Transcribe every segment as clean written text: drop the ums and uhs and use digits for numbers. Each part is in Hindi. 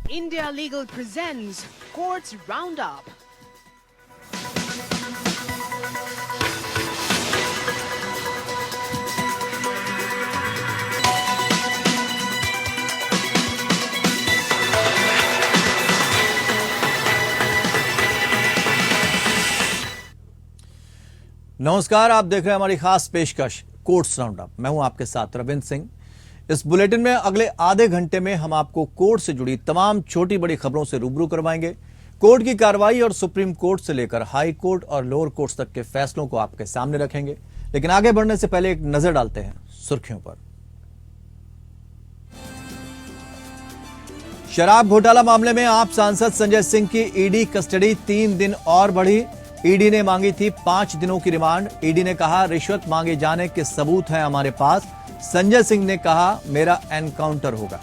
India Legal presents Courts Roundup. नमस्कार, आप देख रहे हैं हमारी खास पेशकश कोर्ट्स राउंडअप। मैं हूं आपके साथ रविंद्र सिंह। इस बुलेटिन में अगले आधे घंटे में हम आपको कोर्ट से जुड़ी तमाम छोटी बड़ी खबरों से रूबरू करवाएंगे। कोर्ट की कार्रवाई और सुप्रीम कोर्ट से लेकर हाई कोर्ट और लोअर कोर्ट तक के फैसलों को आपके सामने रखेंगे। लेकिन आगे बढ़ने से पहले एक नजर डालते हैं सुर्खियों पर। शराब घोटाला मामले में आप सांसद संजय सिंह की ईडी कस्टडी 3 दिन और बढ़ी। ईडी ने मांगी थी 5 दिनों की रिमांड। ईडी ने कहा रिश्वत मांगे जाने के सबूत हैं हमारे पास। संजय सिंह ने कहा मेरा एनकाउंटर होगा।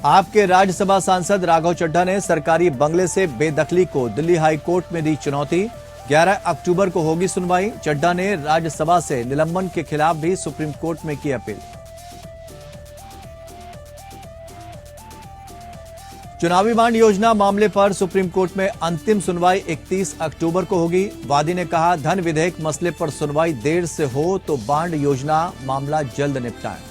आपके राज्यसभा सांसद राघव चड्ढा ने सरकारी बंगले से बेदखली को दिल्ली हाई कोर्ट में दी चुनौती। 11 अक्टूबर को होगी सुनवाई। चड्ढा ने राज्यसभा से निलंबन के खिलाफ भी सुप्रीम कोर्ट में की अपील। चुनावी बांड योजना मामले पर सुप्रीम कोर्ट में अंतिम सुनवाई 31 अक्टूबर को होगी। वादी ने कहा धन विधेयक मसले पर सुनवाई देर से हो तो बांड योजना मामला जल्द निपटाएं।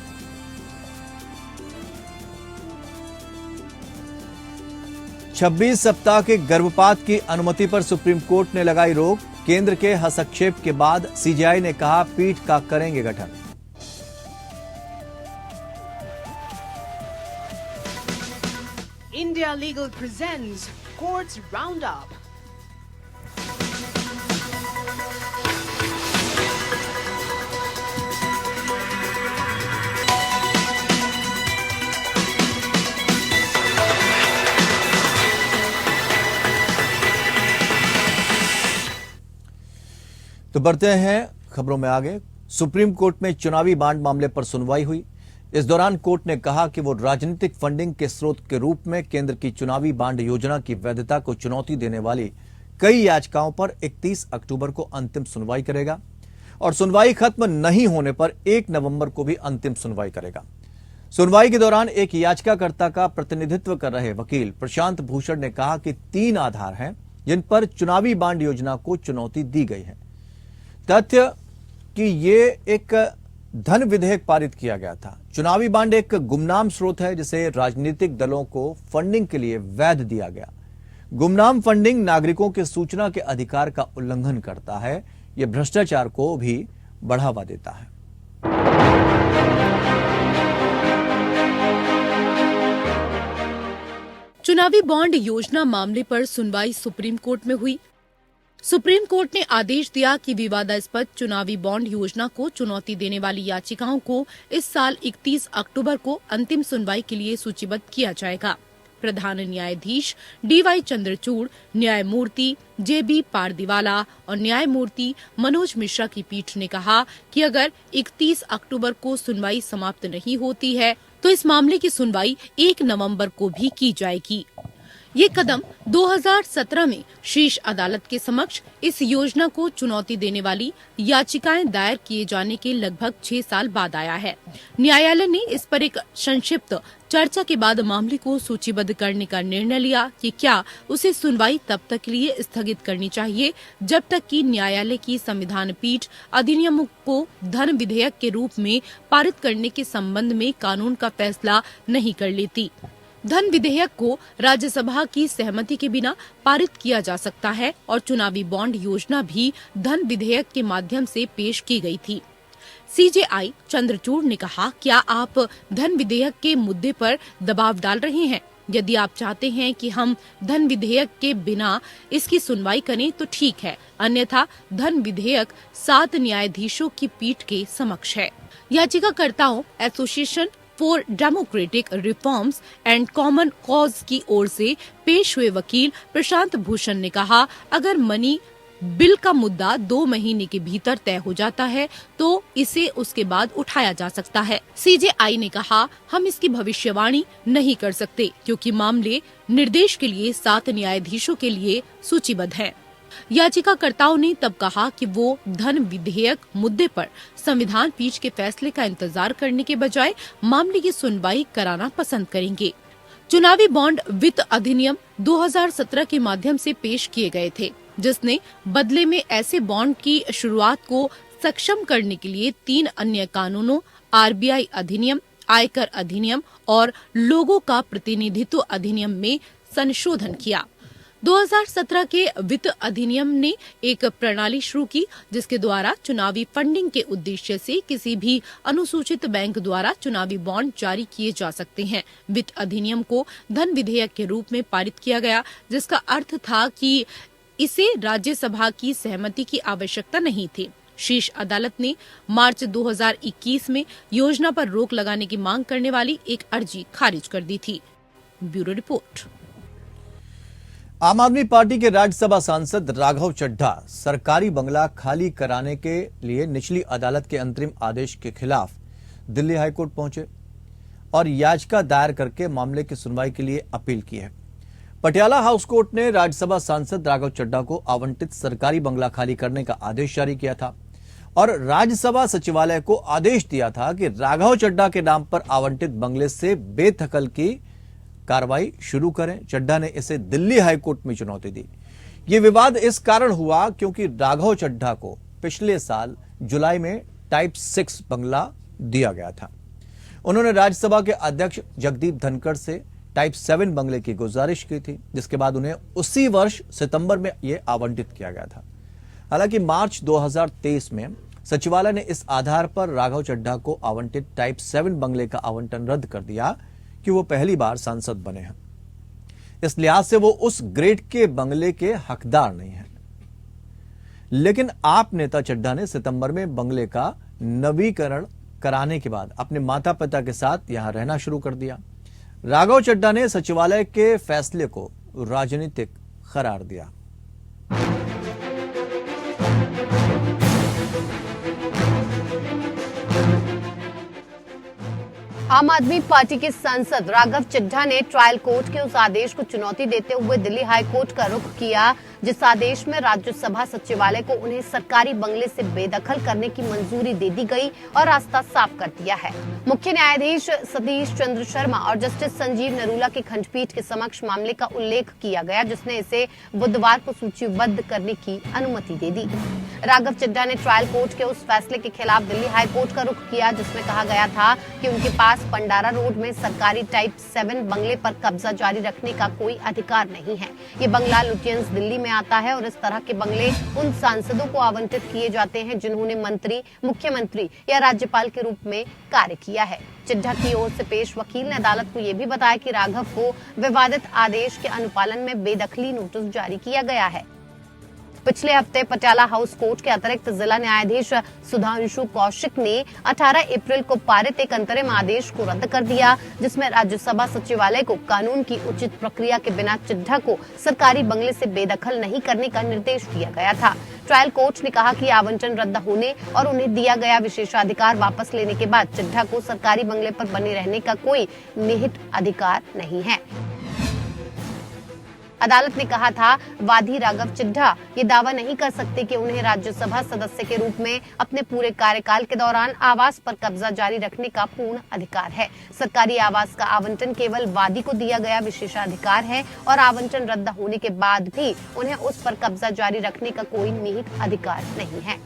छब्बीस सप्ताह के गर्भपात की अनुमति पर सुप्रीम कोर्ट ने लगाई रोक। केंद्र के हस्तक्षेप के बाद सीजेआई ने कहा पीठ का करेंगे गठन। India Legal presents Courts Roundup. तो बढ़ते हैं खबरों में आगे। सुप्रीम कोर्ट में चुनावी बांड मामले पर सुनवाई हुई। इस दौरान कोर्ट ने कहा कि वो राजनीतिक फंडिंग के स्रोत के रूप में केंद्र की चुनावी बांड योजना की वैधता को चुनौती देने वाली कई याचिकाओं पर 31 अक्टूबर को अंतिम सुनवाई करेगा और सुनवाई खत्म नहीं होने पर 1 नवंबर को भी अंतिम सुनवाई करेगा। सुनवाई के दौरान एक याचिकाकर्ता का प्रतिनिधित्व कर रहे वकील प्रशांत भूषण ने कहा कि 3 आधार हैं जिन पर चुनावी बांड योजना को चुनौती दी गई है। तथ्य कि ये एक धन विधेयक पारित किया गया था। चुनावी बांड एक गुमनाम स्रोत है जिसे राजनीतिक दलों को फंडिंग के लिए वैध दिया गया। गुमनाम फंडिंग नागरिकों के सूचना के अधिकार का उल्लंघन करता है। यह भ्रष्टाचार को भी बढ़ावा देता है। चुनावी बॉन्ड योजना मामले पर सुनवाई सुप्रीम कोर्ट में हुई। सुप्रीम कोर्ट ने आदेश दिया कि विवादास्पद चुनावी बॉन्ड योजना को चुनौती देने वाली याचिकाओं को इस साल 31 अक्टूबर को अंतिम सुनवाई के लिए सूचीबद्ध किया जाएगा। प्रधान न्यायाधीश डीवाई चंद्रचूड़, न्यायमूर्ति जेबी पारदीवाला और न्यायमूर्ति मनोज मिश्रा की पीठ ने कहा कि अगर 31 अक्टूबर को सुनवाई समाप्त नहीं होती है तो इस मामले की सुनवाई 1 नवंबर को भी की जाएगी। ये कदम 2017 में शीर्ष अदालत के समक्ष इस योजना को चुनौती देने वाली याचिकाएं दायर किए जाने के लगभग 6 साल बाद आया है। न्यायालय ने इस पर एक संक्षिप्त चर्चा के बाद मामले को सूचीबद्ध करने का निर्णय लिया कि क्या उसे सुनवाई तब तक के लिए स्थगित करनी चाहिए जब तक कि न्यायालय की संविधान पीठ अधिनियम को धन विधेयक के रूप में पारित करने के संबंध में कानून का फैसला नहीं कर लेती। धन विधेयक को राज्यसभा की सहमति के बिना पारित किया जा सकता है और चुनावी बॉन्ड योजना भी धन विधेयक के माध्यम से पेश की गई थी। सीजेआई चंद्रचूड़ ने कहा, क्या आप धन विधेयक के मुद्दे पर दबाव डाल रहे हैं? यदि आप चाहते हैं कि हम धन विधेयक के बिना इसकी सुनवाई करें तो ठीक है, अन्यथा धन विधेयक 7 न्यायाधीशों की पीठ के समक्ष है। याचिकाकर्ताओं association for democratic reforms and common cause की ओर से पेश हुए वकील प्रशांत भूषण ने कहा, अगर मनी बिल का मुद्दा 2 महीने के भीतर तय हो जाता है तो इसे उसके बाद उठाया जा सकता है। सीजेआई ने कहा, हम इसकी भविष्यवाणी नहीं कर सकते क्योंकि मामले निर्देश के लिए 7 न्यायाधीशों के लिए सूचीबद्ध हैं। याचिकाकर्ताओं ने तब कहा कि वो धन विधेयक मुद्दे पर संविधान पीठ के फैसले का इंतजार करने के बजाय मामले की सुनवाई कराना पसंद करेंगे। चुनावी बॉन्ड वित्त अधिनियम 2017 के माध्यम से पेश किए गए थे, जिसने बदले में ऐसे बॉन्ड की शुरुआत को सक्षम करने के लिए 3 अन्य कानूनों RBI अधिनियम, आयकर अधिनियम और लोगों का प्रतिनिधित्व अधिनियम में संशोधन किया। 2017 के वित्त अधिनियम ने एक प्रणाली शुरू की, जिसके द्वारा चुनावी फंडिंग के उद्देश्य से किसी भी अनुसूचित बैंक द्वारा चुनावी बॉन्ड जारी किए जा सकते हैं। वित्त अधिनियम को धन विधेयक के रूप में पारित किया गया, जिसका अर्थ था कि इसे राज्यसभा की सहमति की आवश्यकता नहीं थी। शीर्ष अदालत ने मार्च 2021 में योजना पर रोक लगाने की मांग करने वाली एक अर्जी खारिज कर दी थी। Bureau report. आम आदमी पार्टी के राज्यसभा सांसद राघव चड्ढा सरकारी बंगला खाली कराने के लिए निचली अदालत के अंतरिम आदेश के खिलाफ दिल्ली हाईकोर्ट पहुंचे और याचिका दायर करके मामले की सुनवाई के लिए अपील की है। पटियाला हाउस कोर्ट ने राज्यसभा सांसद राघव चड्ढा को आवंटित सरकारी बंगला खाली करने का आदेश जारी किया था और राज्यसभा सचिवालय को आदेश दिया था कि राघव चड्ढा के नाम पर आवंटित बंगले से बेदखल की कार्रवाई शुरू करें। चड्ढा ने इसे दिल्ली हाईकोर्ट में चुनौती दी। ये विवाद इस कारण हुआ क्योंकि राघव चड्ढा को पिछले साल जुलाई में टाइप 6 बंगला दिया गया था। उन्होंने राज्यसभा के अध्यक्ष जगदीप धनखड़ से टाइप 7 बंगले की गुजारिश की थी, जिसके बाद उन्हें उसी वर्ष सितंबर में यह आवंटित किया गया था। हालांकि मार्च 2023 में सचिवालय ने इस आधार पर राघव चड्ढा को आवंटित टाइप 7 बंगले का आवंटन रद्द कर दिया कि वो पहली बार सांसद बने हैं। इस लिहाज से वो उस ग्रेड के बंगले के हकदार नहीं हैं। लेकिन आप नेता चड्ढा ने सितंबर में बंगले का नवीकरण कराने के बाद अपने माता पिता के साथ यहां रहना शुरू कर दिया। राघव चड्ढा ने सचिवालय के फैसले को राजनीतिक करार दिया। आम आदमी पार्टी के सांसद राघव चड्ढा ने ट्रायल कोर्ट के उस आदेश को चुनौती देते हुए दिल्ली हाई कोर्ट का रुख किया, जिस आदेश में राज्यसभा सचिवालय को उन्हें सरकारी बंगले से बेदखल करने की मंजूरी दे दी गई और रास्ता साफ कर दिया है। मुख्य न्यायाधीश सतीश चंद्र शर्मा और जस्टिस संजीव नरूला की खंडपीठ के समक्ष मामले का उल्लेख किया गया, जिसने इसे बुधवार को सूचीबद्ध करने की अनुमति दे दी। राघव चड्ढा ने ट्रायल कोर्ट के उस फैसले के खिलाफ दिल्ली हाई कोर्ट का रुख किया, जिसमें कहा गया था कि उनके पास पंडारा रोड में सरकारी टाइप 7 बंगले पर कब्जा जारी रखने का कोई अधिकार नहीं है। ये बंगला लुटियंस दिल्ली में आता है और इस तरह के बंगले उन सांसदों को आवंटित किए जाते हैं जिन्होंने मंत्री, मुख्यमंत्री या राज्यपाल के रूप में कार्य किया है। चड्ढा की ओर से पेश वकील ने अदालत को यह भी बताया कि राघव को विवादित आदेश के अनुपालन में बेदखली नोटिस जारी किया गया है। पिछले हफ्ते पटियाला हाउस कोर्ट के अतिरिक्त जिला न्यायाधीश सुधांशु कौशिक ने 18 अप्रैल को पारित एक अंतरिम आदेश को रद्द कर दिया, जिसमें राज्यसभा सचिवालय को कानून की उचित प्रक्रिया के बिना चड्ढा को सरकारी बंगले से बेदखल नहीं करने का निर्देश दिया गया था। ट्रायल कोर्ट ने कहा कि आवंटन रद्द होने और उन्हें दिया गया विशेषाधिकार वापस लेने के बाद चड्ढा को सरकारी बंगले पर बने रहने का कोई निहित अधिकार नहीं है। अदालत ने कहा था, वादी राघव चड्ढा ये दावा नहीं कर सकते कि उन्हें राज्यसभा सदस्य के रूप में अपने पूरे कार्यकाल के दौरान आवास पर कब्जा जारी रखने का पूर्ण अधिकार है। सरकारी आवास का आवंटन केवल वादी को दिया गया विशेषाधिकार है और आवंटन रद्द होने के बाद भी उन्हें उस पर कब्जा जारी रखने का कोई निहित अधिकार नहीं है।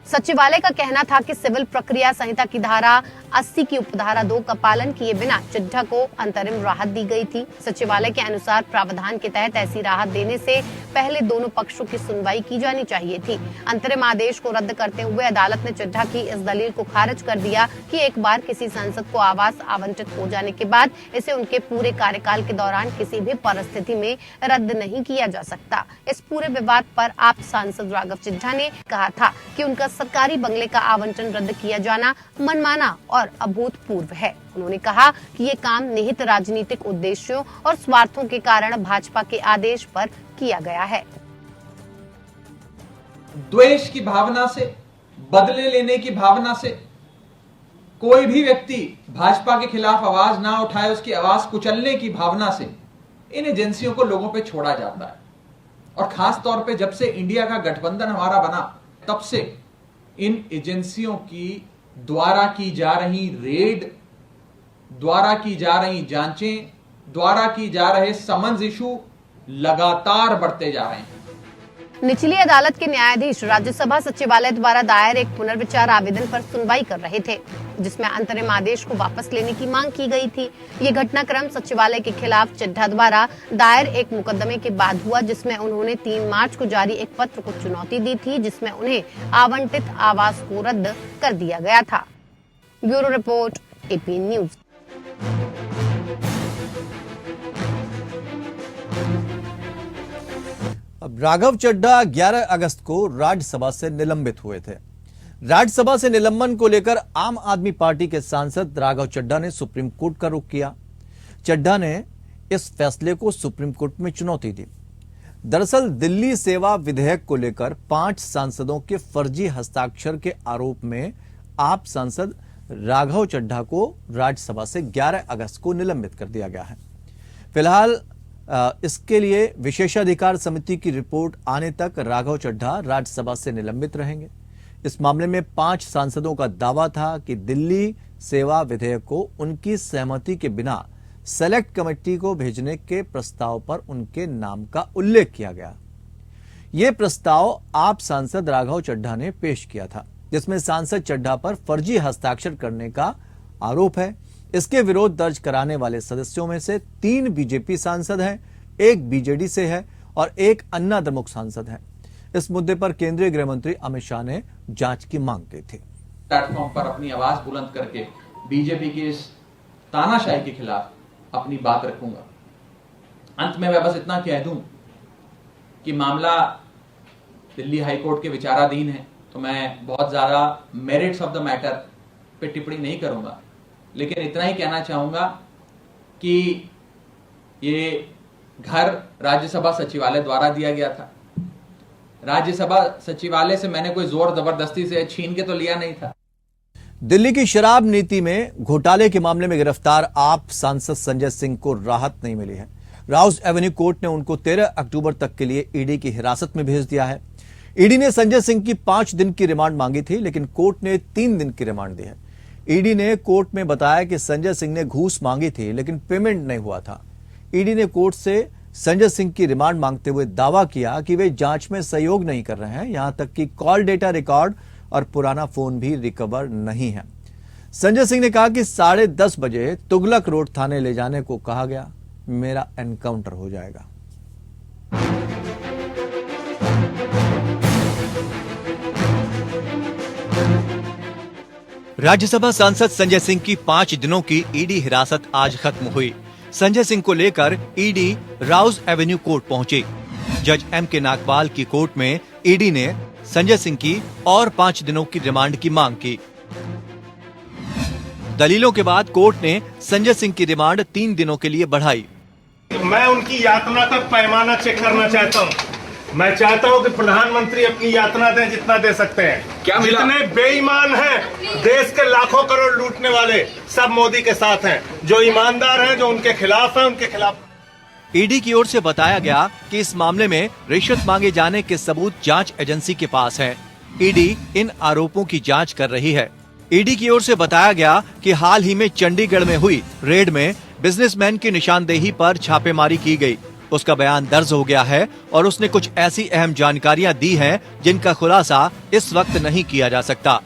सचिवालय का कहना था कि सिविल प्रक्रिया संहिता की धारा 80 की उपधारा 2 का पालन किए बिना चड्ढा को अंतरिम राहत दी गई थी। सचिवालय के अनुसार प्रावधान के तहत ऐसी राहत देने से पहले दोनों पक्षों की सुनवाई की जानी चाहिए थी। अंतरिम आदेश को रद्द करते हुए अदालत ने चड्ढा की इस दलील को खारिज कर दिया कि एक बार किसी सांसद को आवास आवंटित हो जाने के बाद इसे उनके पूरे कार्यकाल के दौरान किसी भी परिस्थिति में रद्द नहीं किया जा सकता। इस पूरे विवाद पर आप सांसद राघव चड्ढा ने कहा था कि उनका सरकारी बंगले का आवंटन रद्द किया जाना मनमाना और अभूतपूर्व है। उन्होंने कहा कि ये काम निहित राजनीतिक उद्देश्यों और स्वार्थों के कारण भाजपा के आदेश पर किया गया है। द्वेष की भावना से, बदले लेने की भावना से कोई भी व्यक्ति भाजपा के खिलाफ आवाज ना उठाए, उसकी आवाज कुचलने की भावना से इन एजेंसियों को लोगों पे छोड़ा जाता है। और खास तौर पे जब से इंडिया का गठबंधन हमारा बना, तब से इन एजेंसियों की द्वारा की जा रही रेड, द्वारा की जा रही जांचें, द्वारा की जा रहे समन्स इशू लगातार बढ़ते जा रहे हैं। निचली अदालत के न्यायाधीश राज्यसभा सचिवालय द्वारा दायर एक पुनर्विचार आवेदन पर सुनवाई कर रहे थे, जिसमें अंतरिम आदेश को वापस लेने की मांग की गई थी। ये घटनाक्रम सचिवालय के खिलाफ चड्ढा द्वारा दायर एक मुकदमे के बाद हुआ, जिसमें उन्होंने 3 मार्च को जारी एक पत्र को चुनौती दी थी, जिसमें उन्हें आवंटित आवास को रद्द कर दिया गया था। Bureau report, AP news. अब राघव चड्ढा 11 अगस्त को राज्यसभा से निलंबित हुए थे। राज्यसभा से निलंबन को लेकर आम आदमी पार्टी के सांसद राघव चड्ढा ने सुप्रीम कोर्ट का रुख किया। चड्ढा ने इस फैसले को सुप्रीम कोर्ट में चुनौती दी। दरअसल दिल्ली सेवा विधेयक को लेकर 5 सांसदों के फर्जी हस्ताक्षर के आरोप में आप सांसद राघव चड्ढा को राज्यसभा से 11 अगस्त को निलंबित कर दिया गया है। फिलहाल इसके लिए विशेषाधिकार समिति की रिपोर्ट आने तक राघव चड्ढा राज्यसभा से निलंबित रहेंगे। इस मामले में 5 सांसदों का दावा था कि दिल्ली सेवा विधेयक को उनकी सहमति के बिना सेलेक्ट कमेटी को भेजने के प्रस्ताव पर उनके नाम का उल्लेख किया गया। यह प्रस्ताव आप सांसद राघव चड्ढा ने पेश किया था, जिसमें सांसद चड्ढा पर फर्जी हस्ताक्षर करने का आरोप है। इसके विरोध दर्ज कराने वाले सदस्यों में से 3 बीजेपी सांसद हैं, 1 बीजेडी से है और 1 अन्ना द्रमुक सांसद है। इस मुद्दे पर केंद्रीय गृह मंत्री अमित शाह ने जांच की मांग की थी। प्लेटफॉर्म पर अपनी आवाज बुलंद करके बीजेपी की इस तानाशाही के खिलाफ अपनी बात रखूंगा। अंत में मैं बस इतना कह दूं कि मामला दिल्ली हाईकोर्ट के विचाराधीन है, तो मैं बहुत ज्यादा मेरिट्स ऑफ द मैटर पे टिप्पणी नहीं करूंगा, लेकिन इतना ही कहना चाहूंगा कि ये घर राज्यसभा सचिवालय द्वारा दिया गया था। राज्यसभा सचिवालय से मैंने कोई जोर जबरदस्ती से छीन के तो लिया नहीं था। दिल्ली की शराब नीति में घोटाले के मामले में गिरफ्तार आप सांसद संजय सिंह को राहत नहीं मिली है। राउज एवेन्यू कोर्ट ने उनको 13 अक्टूबर तक के लिए ईडी की हिरासत में भेज दिया है। ईडी ने संजय सिंह की 5 दिन की रिमांड मांगी थी, लेकिन कोर्ट ने 3 दिन की रिमांड दी है। ईडी ने कोर्ट में बताया कि संजय सिंह ने घूस मांगी थी, लेकिन पेमेंट नहीं हुआ था। ईडी ने कोर्ट से संजय सिंह की रिमांड मांगते हुए दावा किया कि वे जांच में सहयोग नहीं कर रहे हैं, यहां तक कि कॉल डेटा रिकॉर्ड और पुराना फोन भी रिकवर नहीं है। संजय सिंह ने कहा कि 10:30 बजे तुगलक रोड थाने ले जाने को कहा गया, मेरा एनकाउंटर हो जाएगा। राज्यसभा सांसद संजय सिंह की 5 दिनों की ईडी हिरासत आज खत्म हुई। संजय सिंह को लेकर ईडी राउज एवेन्यू कोर्ट पहुंची। जज M.K. नागपाल की कोर्ट में ईडी ने संजय सिंह की और 5 दिनों की रिमांड की मांग की। दलीलों के बाद कोर्ट ने संजय सिंह की रिमांड 3 दिनों के लिए बढ़ाई। मैं उनकी यातना का पैमाना चेक करना चाहता हूं। मैं चाहता हूं कि प्रधानमंत्री अपनी यातना दें जितना दे सकते हैं। क्या जितने बेईमान हैं, देश के लाखों करोड़ लूटने वाले, सब मोदी के साथ हैं। जो ईमानदार हैं, जो उनके खिलाफ हैं, उनके खिलाफ। ईडी की ओर से बताया गया कि इस मामले में रिश्वत मांगे जाने के सबूत जांच एजेंसी के पास हैं। ईडी इन आरोपों की जांच कर रही है। ईडी की ओर से बताया गया कि हाल ही में चंडीगढ़ में हुई रेड में बिजनेसमैन की निशानदेही पर छापेमारी की गई। उसका बयान दर्ज हो गया है और उसने कुछ ऐसी अहम जानकारियां दी हैं जिनका खुलासा इस वक्त नहीं किया जा सकता।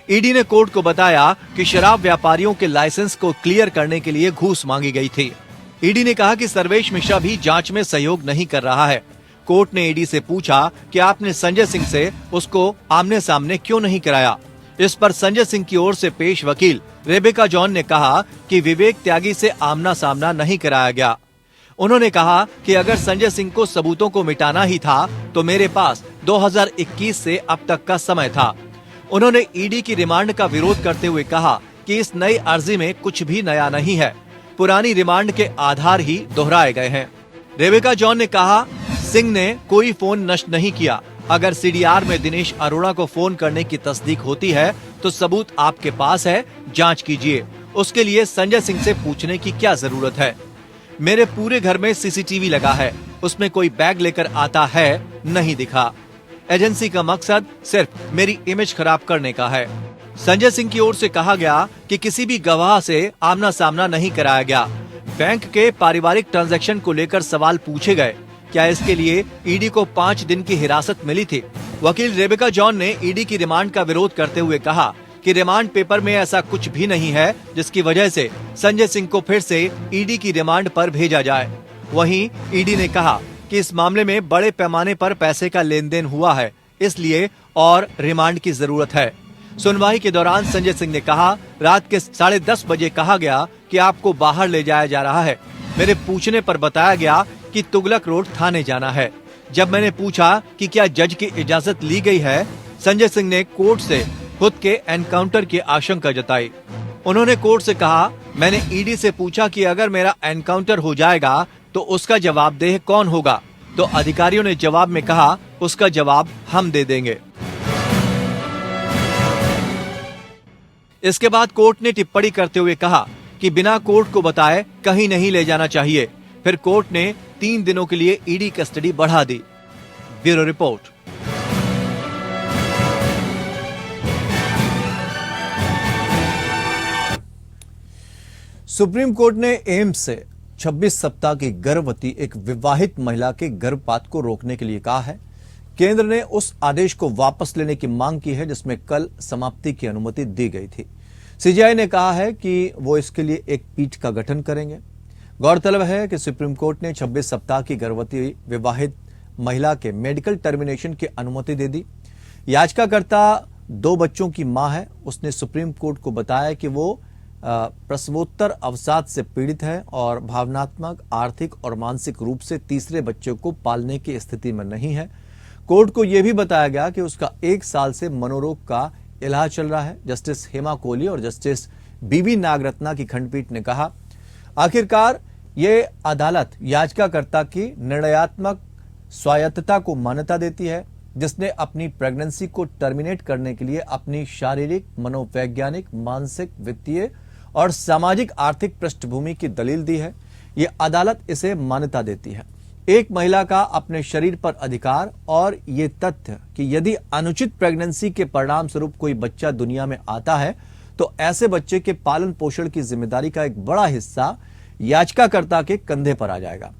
ईडी ने कोर्ट को बताया कि शराब व्यापारियों के लाइसेंस को क्लियर करने के लिए घूस मांगी गई थी। ईडी ने कहा कि सर्वेश मिश्रा भी जांच में सहयोग नहीं कर रहा है। कोर्ट ने ईडी से पूछा कि आपने संजय सिंह से उसको आमने सामने क्यों नहीं कराया। इस पर संजय सिंह की ओर से पेश वकील रेबेका जॉन ने कहा कि विवेक त्यागी से आमना सामना नहीं कराया गया। उन्होंने कहा कि अगर संजय सिंह को सबूतों को मिटाना ही था तो मेरे पास 2021 से अब तक का समय था। उन्होंने ईडी की रिमांड का विरोध करते हुए कहा कि इस नई अर्जी में कुछ भी नया नहीं है, पुरानी रिमांड के आधार ही दोहराए गए हैं। रेबेका जॉन ने कहा, सिंह ने कोई फोन नष्ट नहीं किया। अगर सीडीआर में दिनेश अरोड़ा को फोन करने की तस्दीक होती है तो सबूत आपके पास है, जांच कीजिए। उसके लिए संजय सिंह से पूछने की क्या जरूरत है। मेरे पूरे घर में सीसीटीवी लगा है, उसमें कोई बैग लेकर आता है नहीं दिखा। एजेंसी का मकसद सिर्फ मेरी इमेज खराब करने का है। संजय सिंह की ओर से कहा गया कि किसी भी गवाह से आमना सामना नहीं कराया गया। बैंक के पारिवारिक ट्रांजैक्शन को लेकर सवाल पूछे गए। क्या इसके लिए ईडी को 5 दिन की हिरासत मिली थी? वकील रेबेका जॉन ने ईडी की रिमांड का विरोध करते हुए कहा कि रिमांड पेपर में ऐसा कुछ भी नहीं है जिसकी वजह से संजय सिंह को फिर से ईडी की रिमांड पर भेजा जाए। वहीं ईडी ने कहा कि इस मामले में बड़े पैमाने पर पैसे का लेन देन हुआ है, इसलिए और रिमांड की जरूरत है। सुनवाई के दौरान संजय सिंह ने कहा, रात के 10:30 बजे कहा गया कि आपको बाहर ले जाया जा रहा है। मेरे पूछने पर बताया गया कि तुगलक रोड थाने जाना है। जब मैंने पूछा कि क्या जज की इजाजत ली गई है, संजय सिंह ने कोर्ट से खुद के एनकाउंटर की आशंका जताई। उन्होंने कोर्ट से कहा, मैंने ईडी से पूछा कि अगर मेरा एनकाउंटर हो जाएगा तो उसका जवाबदेह कौन होगा? तो अधिकारियों ने जवाब में कहा, उसका जवाब हम दे देंगे। इसके बाद कोर्ट ने टिप्पणी करते हुए कहा कि बिना कोर्ट को बताए कहीं नहीं ले जाना चाहिए। फिर कोर्ट ने 3 दिनों के लिए ईडी कस्टडी बढ़ा दी। Bureau report. सुप्रीम कोर्ट ने एम्स से 26 सप्ताह की गर्भवती एक विवाहित महिला के गर्भपात को रोकने के लिए कहा है। केंद्र ने उस आदेश को वापस लेने की मांग की है जिसमें कल समाप्ति की अनुमति दी गई थी। सीजीआई ने कहा है कि वो इसके लिए एक पीठ का गठन करेंगे। गौरतलब है कि सुप्रीम कोर्ट ने 26 सप्ताह की गर्भवती विवाहित महिला के मेडिकल टर्मिनेशन की अनुमति दे दी। याचिकाकर्ता 2 बच्चों की मां है। उसने सुप्रीम कोर्ट को बताया कि वो प्रसवोत्तर अवसाद से पीड़ित है और भावनात्मक, आर्थिक और मानसिक रूप से तीसरे बच्चे को पालने की स्थिति में नहीं है। कोर्ट को यह भी बताया गया कि उसका 1 साल से मनोरोग का इलाज चल रहा है। जस्टिस हेमा कोहली और जस्टिस बीवी नागरत्ना की खंडपीठ ने कहा, आखिरकार ये अदालत याचिकाकर्ता की निर्णयात्मक स्वायत्तता को मान्यता देती है, जिसने अपनी प्रेगनेंसी को टर्मिनेट करने के लिए अपनी शारीरिक, मनोवैज्ञानिक, मानसिक, वित्तीय और सामाजिक आर्थिक पृष्ठभूमि की दलील दी है। ये अदालत इसे मान्यता देती है। एक महिला का अपने शरीर पर अधिकार और ये तथ्य कि यदि अनुचित प्रेगनेंसी के परिणाम स्वरूप कोई बच्चा दुनिया में आता है तो ऐसे बच्चे के पालन पोषण की जिम्मेदारी का एक बड़ा हिस्सा याचिकाकर्ता के कंधे पर आ जाएगा।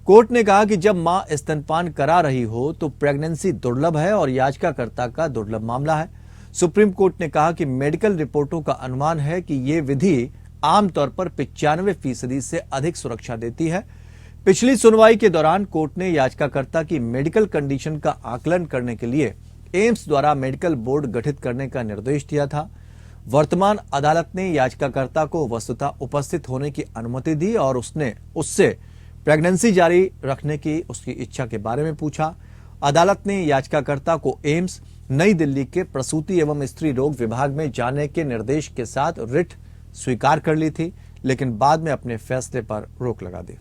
कोर्ट ने कहा कि जब मां स्तनपान करा रही हो तो प्रेगनेंसी दुर्लभ है और याचिकाकर्ता का दुर्लभ मामला है। सुप्रीम कोर्ट ने कहा कि मेडिकल रिपोर्टों का अनुमान है कि ये विधि आमतौर पर 95% से अधिक सुरक्षा देती है। पिछली सुनवाई के दौरान कोर्ट ने याचिकाकर्ता की मेडिकल कंडीशन का आकलन करने के लिए एम्स द्वारा मेडिकल बोर्ड गठित करने का निर्देश दिया था। वर्तमान अदालत ने याचिकाकर्ता को वस्तुतः उपस्थित होने की अनुमति दी और उससे प्रेगनेंसी जारी रखने की उसकी इच्छा के बारे में पूछा। अदालत ने याचिकाकर्ता को एम्स नई दिल्ली के प्रसूति एवं स्त्री रोग विभाग में जाने के निर्देश के साथ रिट स्वीकार कर ली थी, लेकिन बाद में अपने फैसले पर रोक लगा दी।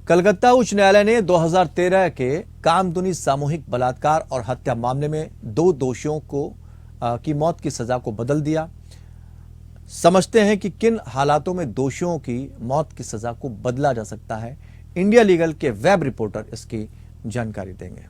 कलकत्ता उच्च न्यायालय ने 2013 के कामदुनी सामूहिक बलात्कार और हत्या मामले में 2 दोषियों की मौत की सजा को बदल दिया। समझते हैं कि किन हालातों में दोषियों की मौत की सजा को बदला जा सकता है। इंडिया लीगल के वेब रिपोर्टर इसकी जानकारी देंगे।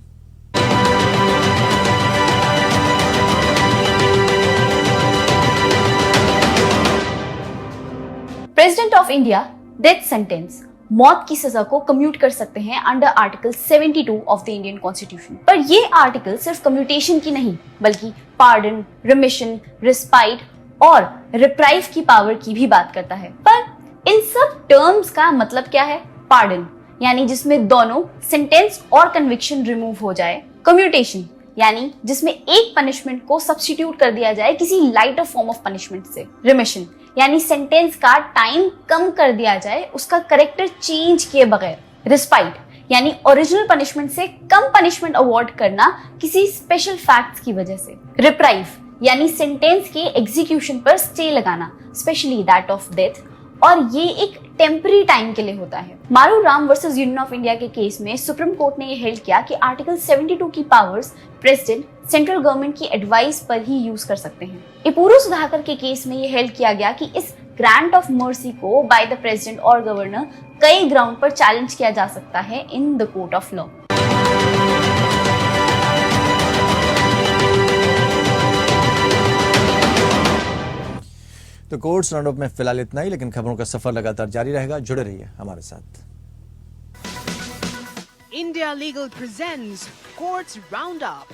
President of India death sentence, मौत की सजा को कम्यूट कर सकते हैं under article 72 of the Indian constitution. पर ये आर्टिकल सिर्फ कम्यूटेशन की नहीं बल्कि पार्डन, रिमिशन, रिस्पाइट और रिप्राइव की पावर की भी बात करता है। पर इन सब टर्म्स का मतलब क्या है? पार्डन यानी जिसमें दोनों सेंटेंस और कन्विक्शन रिमूव हो जाए। कम्यूटेशन यानी जिसमें एक पनिशमेंट को सब्स्टिट्यूट कर दिया जाए किसी लाइटर फॉर्म ऑफ पनिशमेंट से। रिमिशन यानी सेंटेंस का टाइम कम कर दिया जाए उसका करेक्टर चेंज किए बगैर। रिस्पाइट यानी ओरिजिनल पनिशमेंट से कम पनिशमेंट अवॉर्ड करना किसी स्पेशल फैक्ट्स की वजह से। रिप्राइव यानी सेंटेंस के एग्जीक्यूशन पर स्टे लगाना, स्पेशली दैट ऑफ डेथ, और ये एक टेम्पररी टाइम के लिए होता है। मारू Ram versus union of India के केस में सुप्रीम कोर्ट ने ये हेल्ड किया कि आर्टिकल 72 की पावर्स प्रेसिडेंट सेंट्रल गवर्नमेंट की एडवाइस पर ही यूज कर सकते हैं। इपूरू सुधाकर के केस में ये हेल्ड किया गया कि इस ग्रांट ऑफ मर्सी को बाय द प्रेसिडेंट और गवर्नर कई ग्राउंड पर चैलेंज किया जा सकता है in the court of law. तो कोर्ट्स राउंड अप में फिलहाल इतना ही, लेकिन खबरों का सफर लगातार जारी रहेगा। जुड़े रहिए हमारे साथ। India Legal presents Courts Roundup.